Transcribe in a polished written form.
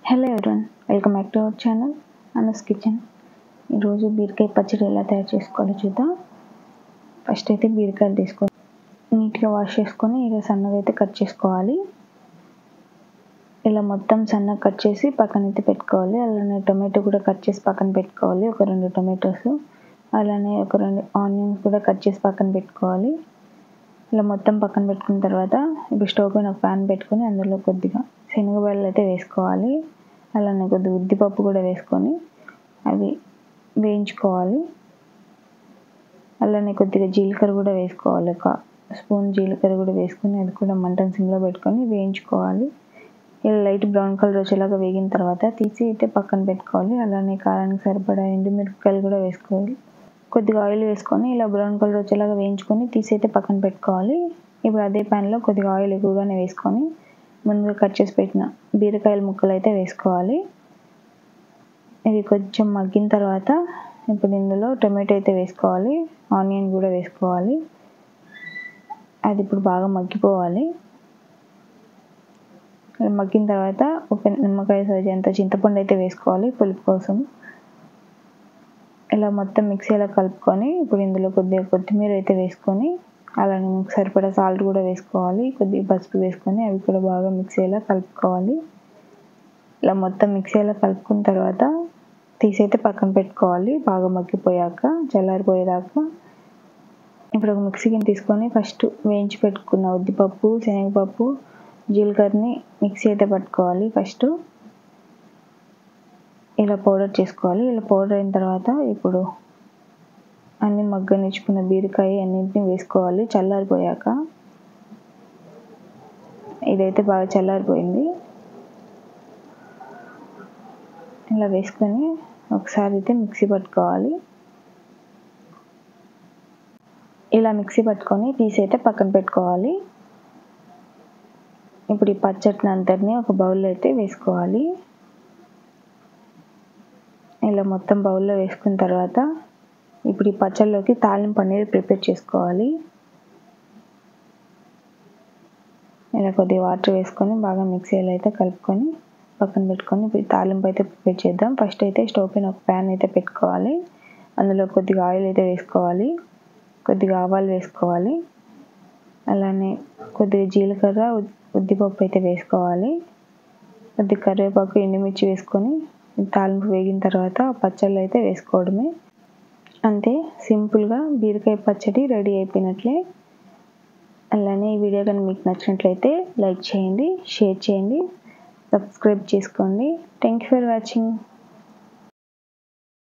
Hello everyone, welcome back to our channel Anu's kitchen. ఈరోజు బీరకాయ పచ్చడి ఎలా తయారు చేసుకోవాలో చూద్దాం. ఫస్ట్ అయితే బీరకాయలు తీసుకొని నీట్గా వాష్ చేసుకొని ఇలా సన్నగా అయితే కట్ చేసుకోవాలి. ఇలా మొత్తం సన్నగా కట్ చేసి పక్కన అయితే పెట్టుకోవాలి. అలానే టొమాటో కూడా కట్ చేసి పక్కన పెట్టుకోవాలి, ఒక 2 టొమాటోస్. అలానే ఒక 2 ఆనియన్స్ కూడా కట్ చేసి పక్కన పెట్టుకోవాలి. ఇలా మొత్తం పక్కన పెట్టుకున్న తర్వాత ఇప్పుడు స్టవ్ పైన ఒక ప్యాన్ పెట్టుకొని అందులో కొద్దిగా శనగబెల్లు అయితే వేసుకోవాలి. అలానే కొద్దిగా ఉద్దిపప్పు కూడా వేసుకొని అవి వేయించుకోవాలి. అలానే కొద్దిగా జీలకర్ర కూడా వేసుకోవాలి, ఒక స్పూన్ జీలకర్ర కూడా వేసుకొని అది కూడా మంటను సిమ్లో పెట్టుకొని వేయించుకోవాలి. ఇలా లైట్ బ్రౌన్ కలర్ వచ్చేలాగా వేగిన తర్వాత తీసి అయితే పక్కన పెట్టుకోవాలి. అలానే కారానికి సరిపడా ఎండుమిరపకాయలు కూడా వేసుకోవాలి. కొద్దిగా ఆయిల్ వేసుకొని ఇలా బ్రౌన్ కలర్ వచ్చేలాగా వేయించుకొని తీసి అయితే పక్కన పెట్టుకోవాలి. ఇప్పుడు అదే ప్యాన్లో కొద్దిగా ఆయిల్ ఎక్కువగానే వేసుకొని ముందుగా కట్ చేసి పెట్టిన బీరకాయల ముక్కలు అయితే వేసుకోవాలి. ఇవి కొంచెం మగ్గిన తర్వాత ఇప్పుడు ఇందులో టొమాటో అయితే వేసుకోవాలి, ఆనియన్ కూడా వేసుకోవాలి. అది ఇప్పుడు బాగా మగ్గిపోవాలి. మగ్గిన తర్వాత ఒక నిమ్మకాయ సైజు అంత చింతపండు అయితే వేసుకోవాలి పులుపు కోసం. ఇలా మొత్తం మిక్సీలో కలుపుకొని ఇప్పుడు ఇందులో కొద్దిగా కొత్తిమీర అయితే వేసుకొని అలానే మీకు సరిపడా సాల్ట్ కూడా వేసుకోవాలి, కొద్దిగా పసుపు వేసుకొని అవి కూడా బాగా మిక్సీలో కలుపుకోవాలి. ఇలా మొత్తం మిక్సీలో కలుపుకున్న తర్వాత తీసి అయితే పక్కన పెట్టుకోవాలి, బాగా మగ్గిపోయాక చల్లారిపోయేదాకా. ఇప్పుడు ఒక మిక్సీ గిన్నె తీసుకొని ఫస్ట్ వేయించి పెట్టుకున్న ఉద్దిపప్పు, శనగపప్పు, జీలకర్రని మిక్సీ అయితే పట్టుకోవాలి. ఫస్ట్ ఇలా పౌడర్ చేసుకోవాలి. ఇలా పౌడర్ అయిన తర్వాత ఇప్పుడు అన్ని మగ్గనిచ్చుకున్న బీరకాయ అన్నింటినీ వేసుకోవాలి చల్లారిపోయాక. ఇదైతే బాగా చల్లారిపోయింది. ఇలా వేసుకొని ఒకసారి అయితే మిక్సీ పట్టుకోవాలి. ఇలా మిక్సీ పట్టుకొని తీసి అయితే పక్కన పెట్టుకోవాలి. ఇప్పుడు ఈ పచ్చడిని అంతటిని ఒక బౌల్లో అయితే వేసుకోవాలి. ఇలా మొత్తం బౌల్లో వేసుకున్న తర్వాత ఇప్పుడు ఈ పచ్చడిలోకి తాలింపు అనేది ప్రిపేర్ చేసుకోవాలి. ఇలా కొద్దిగా వాటర్ వేసుకొని బాగా మిక్సీలో అయితే కలుపుకొని పక్కన పెట్టుకొని ఇప్పుడు తాలింపు అయితే ప్రిపేర్ చేద్దాం. ఫస్ట్ అయితే స్టవ్ పైన ఒక ప్యాన్ అయితే పెట్టుకోవాలి. అందులో కొద్దిగా ఆయిల్ అయితే వేసుకోవాలి, కొద్దిగా ఆవాలు వేసుకోవాలి, అలానే కొద్దిగా జీలకర్ర, ఉద్దిపప్పు అయితే వేసుకోవాలి, కొద్దిగా కరివేపాకు, ఎండుమిర్చి వేసుకొని తాలింపు వేగిన తర్వాత పచ్చళ్ళు అయితే వేసుకోవడమే. అంతే, సింపుల్గా బీరకాయ పచ్చడి రెడీ అయిపోయినట్లే. అలానే ఈ వీడియో కానీ మీకు నచ్చినట్లయితే లైక్ చేయండి, షేర్ చేయండి, సబ్స్క్రైబ్ చేసుకోండి. Thank you for watching.